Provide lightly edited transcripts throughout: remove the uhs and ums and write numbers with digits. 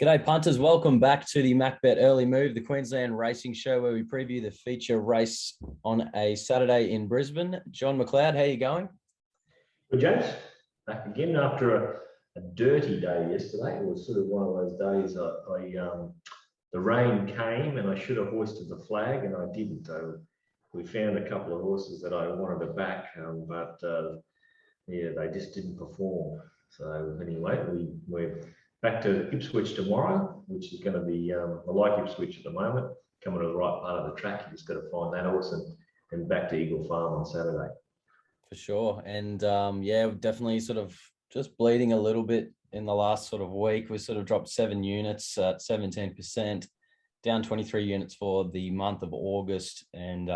G'day punters, welcome back to the MacBet Early Move, the Queensland Racing Show where we preview the feature race on a Saturday in Brisbane. John Mcleod, how are you going? Well, James, back again after a dirty day yesterday. It was sort of one of those days the rain came and I should have hoisted the flag and I didn't. We found a couple of horses that I wanted to back, but they just didn't perform. So anyway, we're back to Ipswich tomorrow, which is going to be, I like Ipswich at the moment, coming to the right part of the track. You just got to find that horse and back to Eagle Farm on Saturday. For sure. And we're definitely sort of just bleeding a little bit in the last sort of week. We sort of dropped 7 units at 17%, down 23 units for the month of August, and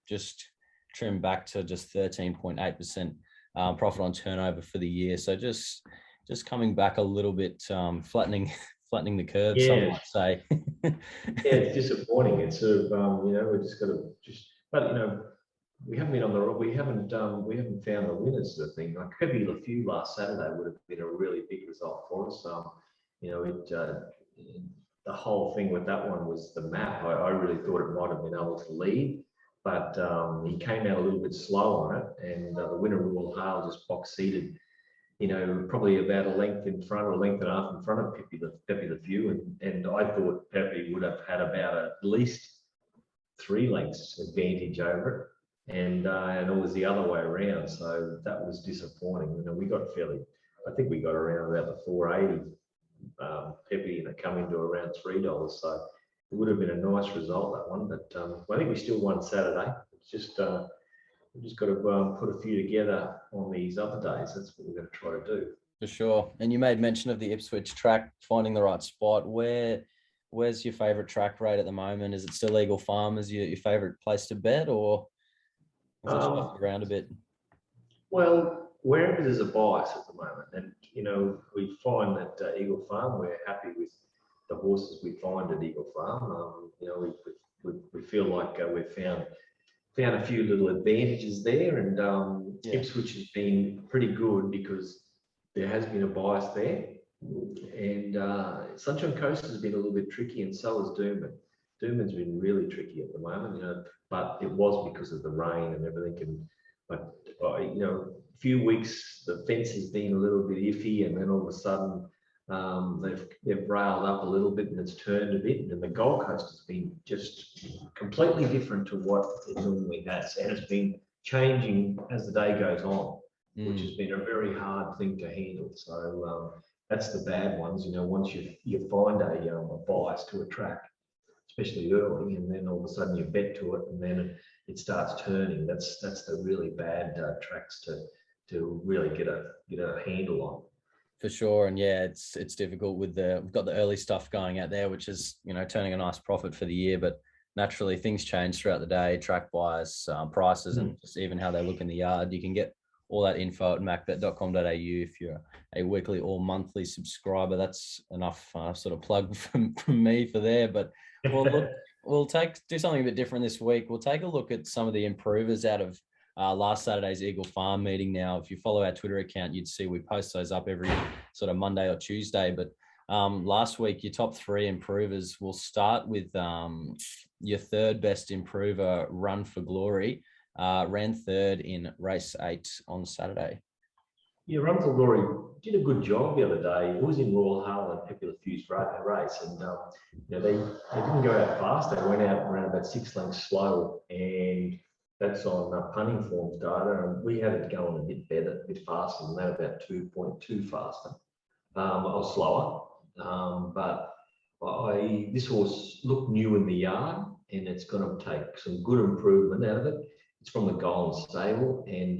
just trimmed back to just 13.8% profit on turnover for the year. So just coming back a little bit, flattening the curve, Yeah. some might say. Yeah, it's disappointing. It's sort of, we just got to but we haven't been on the road. We haven't found the winners sort of thing. Like Pepe Le Few last Saturday would have been a really big result for us. The whole thing with that one was the map. I really thought it might have been able to lead, but he came out a little bit slow on it, and the winner Royal Hale just box seated, probably about a length in front or a length and a half in front of Pepe Le Few, and I thought Pepe would have had about at least 3 lengths advantage over it, and it was the other way around. So that was disappointing. We got I think we got around about the 480 Pepe, and it come into around $3. So it would have been a nice result, that one. But I think we still won Saturday. It's just we've just got to put a few together on these other days. That's what we're going to try to do. For sure. And you made mention of the Ipswich track, finding the right spot. Where's your favourite track rate at the moment? Is it still Eagle Farm as your favourite place to bet, or is it shuffled around a bit? Well, wherever there's a bias at the moment, and we find that Eagle Farm, we're happy with the horses we find at Eagle Farm. We feel like we've found a few little advantages there, and Ipswich has been pretty good because there has been a bias there, and Sunshine Coast has been a little bit tricky, and so has Doomben. Doomben's been really tricky at the moment, but it was because of the rain and everything. A few weeks the fence has been a little bit iffy, and then all of a sudden they've railed up a little bit and it's turned a bit, and the Gold Coast has been just completely different to what it normally has, and it's been changing as the day goes on, which has been a very hard thing to handle. So that's the bad ones. Once you find a bias to a track, especially early, and then all of a sudden you bet to it, and then it starts turning. That's the really bad tracks to really get a handle on. For sure. And it's difficult with we've got the early stuff going out there, which is, turning a nice profit for the year, but naturally things change throughout the day, track wise, prices, and just even how they look in the yard. You can get all that info at macbet.com.au if you're a weekly or monthly subscriber. That's enough sort of plug from me for there. But we'll do something a bit different this week. We'll take a look at some of the improvers out of last Saturday's Eagle Farm meeting. Now, if you follow our Twitter account, you'd see we post those up every sort of Monday or Tuesday. But last week, your top 3 improvers, we'll start with your third best improver, Run for Glory, ran third in race 8 on Saturday. Yeah, Run for Glory did a good job the other day. It was in Royal Hale and Pepe Le Few's race, and they didn't go out fast. They went out around about 6 lengths slow, and that's on punting forms data, and we had it going a bit better, a bit faster than that, about 2.2 faster or slower. But this horse looked new in the yard, and it's going to take some good improvement out of it. It's from the Golden Stable, and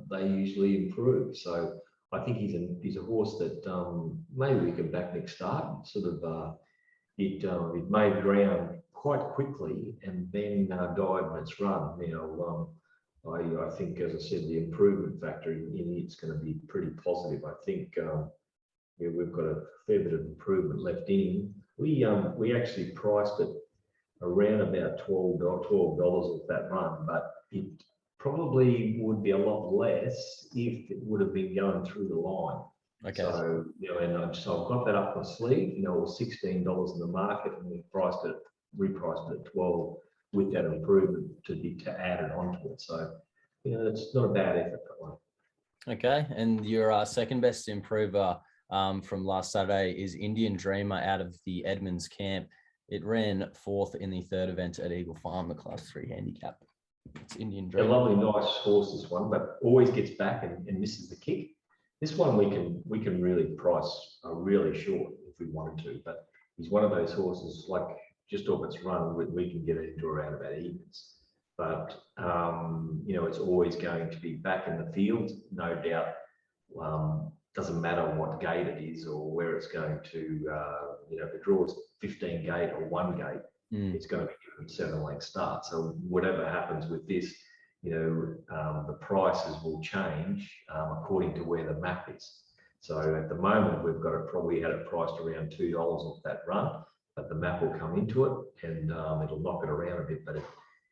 they usually improve. So I think he's a horse that maybe we can back next start. Sort of it made ground quite quickly and then died in its run. I think, as I said, the improvement factor in it's going to be pretty positive. I think we've got a fair bit of improvement left in him. We actually priced it around about $12 of that run, but it probably would be a lot less if it would have been going through the line. Okay. So, so I've got that up my sleeve. It was $16 in the market, and we repriced it at 12 with that improvement to add it onto it. So, it's not a bad effort, that one. Okay. And your second best improver from last Saturday is Indian Dreamer out of the Edmonds camp. It ran fourth in the third event at Eagle Farm, the Class 3 handicap. It's Indian Dreamer. A lovely, nice horse, this one, but always gets back and misses the kick. This one we can really price really short if we wanted to, but he's one of those horses, like just off its run, we can get it into around about evens. But it's always going to be back in the field, no doubt. Doesn't matter what gate it is or where it's going to. If it draws 15 gate or 1 gate, it's going to be given 7-length start. So whatever happens with this, the prices will change according to where the map is. So at the moment, we've got it probably had it priced around $2 off that run, but the map will come into it and it'll knock it around a bit. But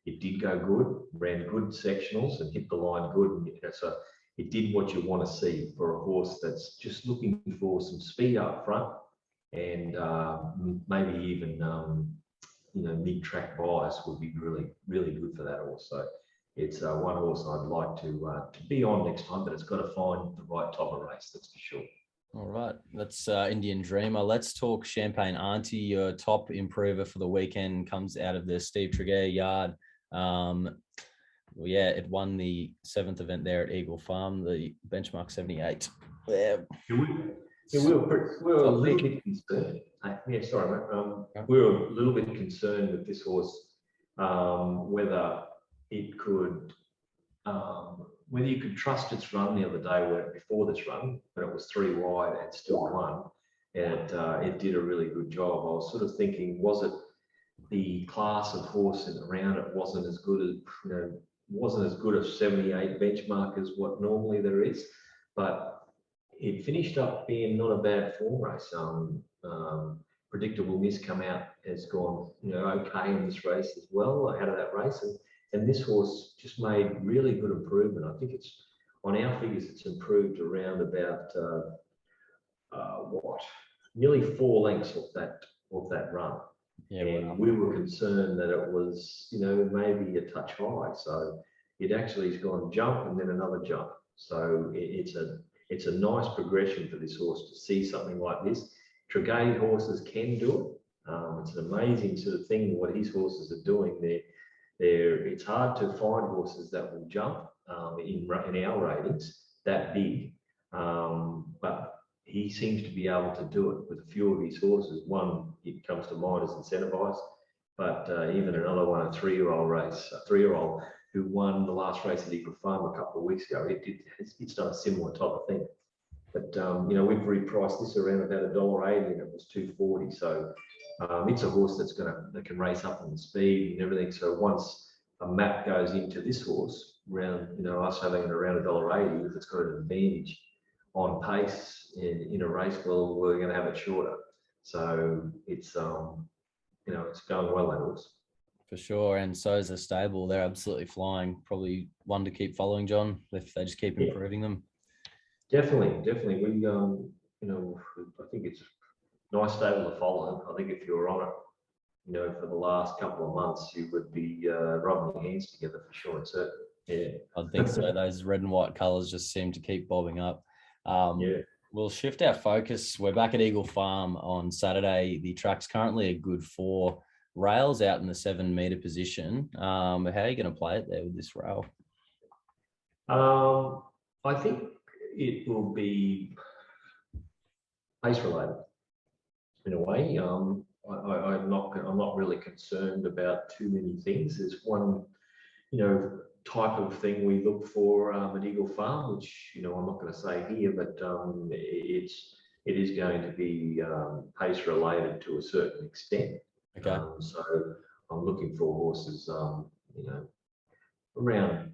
it did go good, ran good sectionals and hit the line good. And, so it did what you want to see for a horse that's just looking for some speed up front and maybe even mid-track bias would be really, really good for that horse. So it's one horse I'd like to be on next time, but it's got to find the right type of race, that's for sure. All right, that's Indian Dreamer. Let's talk Champagne Auntie. Your top improver for the weekend comes out of the Steve Tregear yard. It won the 7th event there at Eagle Farm, the benchmark 78. Yeah. We were a little bit concerned. Sorry, mate. We were a little bit concerned with this horse, whether it could, whether you could trust its run the other day before this run, when it was 3 wide and still won, and it did a really good job. I was sort of thinking, was it the class of horse around it wasn't as good as 78 benchmark as what normally there is, but it finished up being not a bad form race. Predictable Miss come out, has gone okay in this race as well, out of that race, and this horse just made really good improvement. I think it's on our figures, it's improved around about nearly 4 lengths off that run. Yeah, and we were concerned that it was maybe a touch high. So it actually has gone jump and then another jump. So it's a nice progression for this horse to see something like this. Tregear horses can do it. It's an amazing sort of thing what his horses are doing. It's hard to find horses that will jump in our ratings that big, but he seems to be able to do it with a few of his horses. One, it comes to mind, is Incentivized, but even another one, a 3-year-old who won the last race at Eagle Farm a couple of weeks ago. It's done a similar type of thing. But we've repriced this around about $1.80 and it was $2.40. So it's a horse that can race up on the speed and everything. So once a map goes into this horse around, us having it around $1.80, if it's got an advantage on pace in a race, well, we're going to have it shorter. So it's it's going well, that horse. For sure, and so is the stable. They're absolutely flying. Probably one to keep following, John, if they just keep improving them. Definitely. We I think it's a nice stable to follow. I think if you were on it, for the last couple of months, you would be rubbing your hands together for sure and certain. Yeah, I think so. Those red and white colours just seem to keep bobbing up. We'll shift our focus. We're back at Eagle Farm on Saturday. The track's currently a good 4 rails out in the 7-metre position. How are you going to play it there with this rail? I think it will be pace related in a way. I'm not really concerned about too many things. There's one, type of thing we look for at Eagle Farm, which I'm not going to say here, but it is going to be pace related to a certain extent. Okay. So I'm looking for horses, around.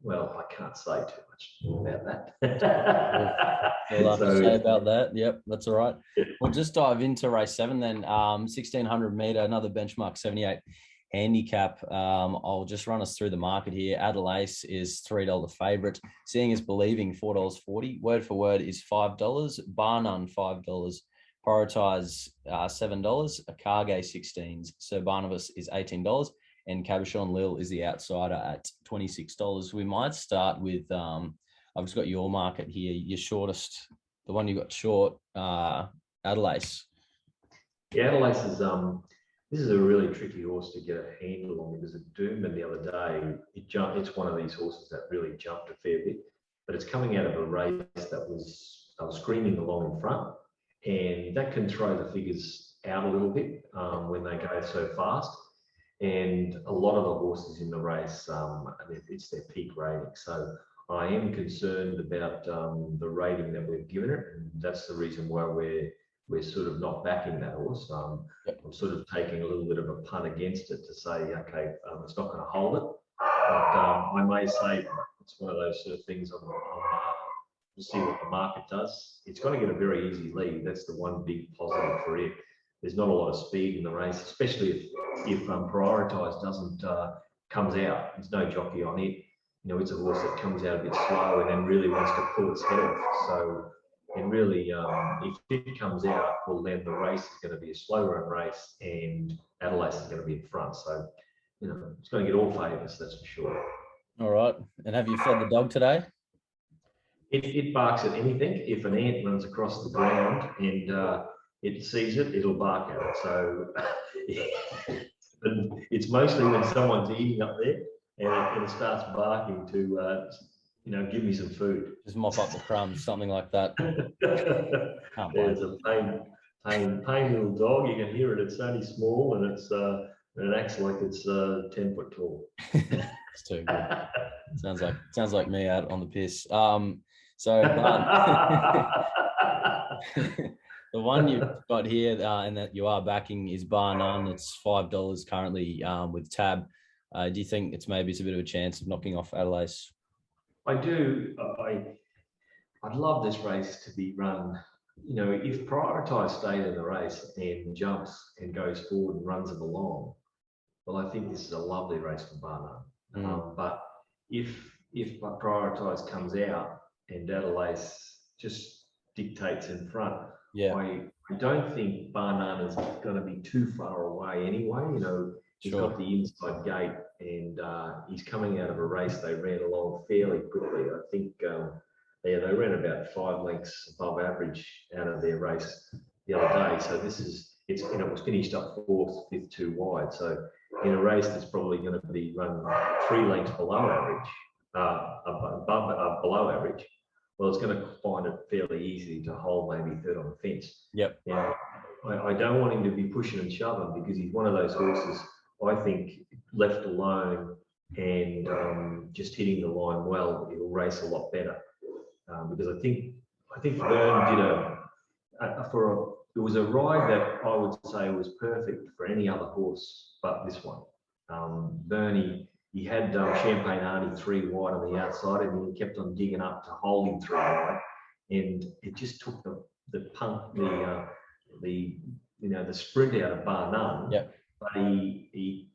Well, I can't say too much about that. We'll have to say about that. Yep, that's all right. We'll just dive into race 7 then. 1600 metre, another benchmark 78. handicap. I'll just run us through the market here. Adelaide is $3 favourite. Seeing is believing, $4.40. Word for word is $5. Bar none, $5. Prioritise, $7. Cargay, 16s. Sir Barnabas is $18. And Cabochon Lille is the outsider at $26. We might start with, I've just got your market here. Your shortest, the one you got short, Adelaide. Yeah, Adelaide is this is a really tricky horse to get a handle on, because at Doomben the other day, it's one of these horses that really jumped a fair bit, but it's coming out of a race that was screaming along in front, and that can throw the figures out a little bit when they go so fast. And a lot of the horses in the race, it's their peak rating. So I am concerned about the rating that we've given it, and that's the reason why we're sort of not backing that horse. I'm sort of taking a little bit of a punt against it to say, okay, it's not going to hold it. But I may say it's one of those sort of things. We'll see what the market does. It's going to get a very easy lead. That's the one big positive for it. There's not a lot of speed in the race, especially if Prioritise doesn't comes out. There's no jockey on it. You know, it's a horse that comes out a bit slow and then really wants to pull its head off. So, and really, if it comes out, well, then the race is going to be a slow run race, and Adelaide is going to be in front. So, you know, it's going to get all favours, that's for sure. All right. And have you fed the dog today? It barks at anything. If an ant runs across the ground and it sees it, it'll bark at it. So it's mostly when someone's eating up there and it starts barking to, give me some food. Just mop up the crumbs, something like that. It's a pain little dog. You can hear it. It's only small and it acts like it's 10 foot tall. It's too good. Sounds like me out on the piss. The one you've got here and that you are backing is Bar None. It's $5 currently with Tab. Do you think it's a bit of a chance of knocking off Adelaide? I do. I'd love this race to be run. You know, if Prioritise stayed in the race and jumps and goes forward and runs it along, well, I think this is a lovely race for Bar None. But if Prioritise comes out and Adelaide just dictates in front, I don't think Bar None is going to be too far away anyway. You know, he's got the inside gate and he's coming out of a race they ran along fairly quickly. I think they ran about 5 lengths above average out of their race the other day. So it was finished up 4th with 2 wide. So in a race that's probably going to be run 3 lengths below average, below average, well, it's going to find it fairly easy to hold maybe 3rd on the fence. Yep. Now, I don't want him to be pushing and shoving, because he's one of those horses, I think, left alone and just hitting the line well, it'll race a lot better. Because I think Vern did it was a ride that I would say was perfect for any other horse but this one. Bernie, he had Champagne Auntie 3 wide on the outside, and he kept on digging up to hold him 3 wide, and it just took the sprint out of Bar None. Yep. But he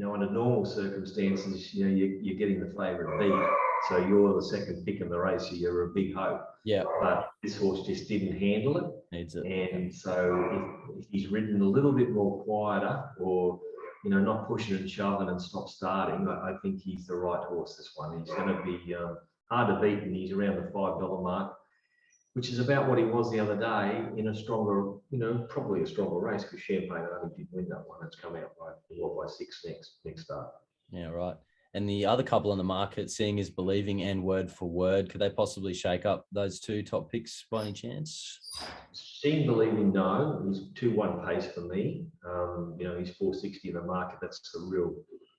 under normal circumstances, you're getting the favourite beat, so you're the second pick in the race, so you're a big hope. Yeah. But this horse just didn't handle it. Needs it. And so if he's ridden a little bit more quieter, or not pushing and shoving and stop starting, I think he's the right horse, this one. He's going to be hard to beat, and he's around the $5 mark, which is about what he was the other day in a stronger, probably a stronger race, because Champagne Auntie did win that one. It's come out by 6 next start. Yeah, right. And the other couple on the market, Seeing is Believing and Word for Word, could they possibly shake up those 2 top picks by any chance? Seeing Believing, no. He's 2-1 pace for me. He's 460 in the market. That's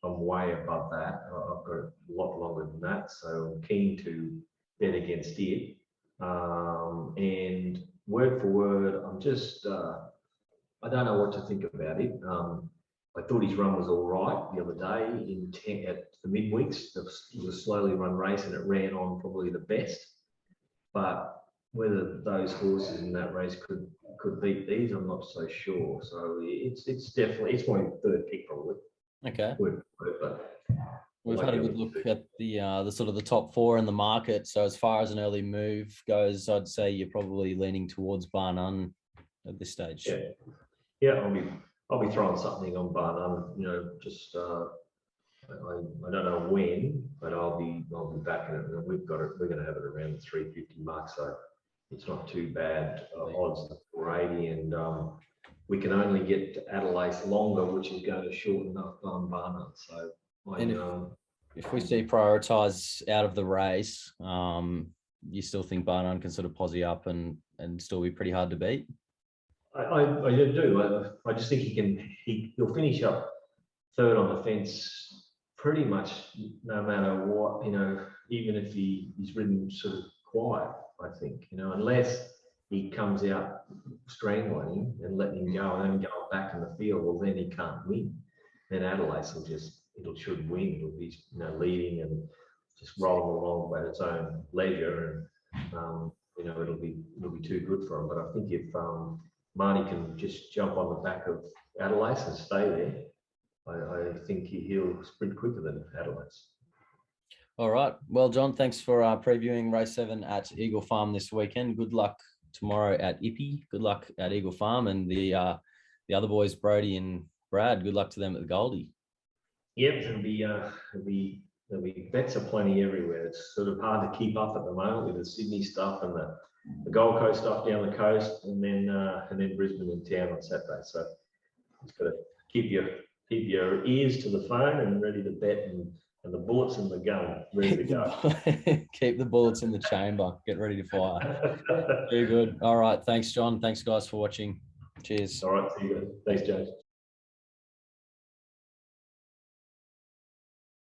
I'm way above that. I've got a lot longer than that, so I'm keen to bet against it. And Word for Word, I'm just, I don't know what to think about it. I thought his run was all right the other day at the midweeks. It was a slowly run race, and it ran on probably the best. But whether those horses in that race could beat these, I'm not so sure. So it's my 3rd pick probably. Okay. But We've like had a good look at the sort of the top four in the market. So as far as an early move goes, I'd say you're probably leaning towards Barnum at this stage. yeah, yeah. I'll be throwing something on Barnum. You know, just I don't know when, but I'll be back in it. And we've got it. We're going to have it around the 350 mark, so it's not too bad. Odds at 480, and we can only get to Adelaide longer, which is going to shorten up Barnum. So And if we see prioritize out of the race, you still think Barnum can sort of posse up and still be pretty hard to beat? I do. I just think he'll finish up third on the fence pretty much no matter what, you know, even if he's ridden sort of quiet, I think, you know, unless he comes out strangling and letting him go and then go back in the field, well, then he can't win. Then Adelaide should win. It'll be, you know, leading and just rolling along at its own leisure. And, you know, it'll be too good for him. But I think if Marnie can just jump on the back of Adelaide and stay there, I think he'll sprint quicker than Adelaide's. All right. Well, John, thanks for previewing race 7 at Eagle Farm this weekend. Good luck tomorrow at Ippy. Good luck at Eagle Farm, and the other boys, Brody and Brad. Good luck to them at the Goldie. Yep, there'll be bets aplenty everywhere. It's sort of hard to keep up at the moment with the Sydney stuff and the Gold Coast stuff down the coast, and then Brisbane in town on Saturday. So just got to keep your ears to the phone and ready to bet, and the bullets in the gun ready to go. Keep the bullets in the chamber. Get ready to fire. Very good. All right. Thanks, John. Thanks, guys, for watching. Cheers. All right. See you guys. Thanks, James.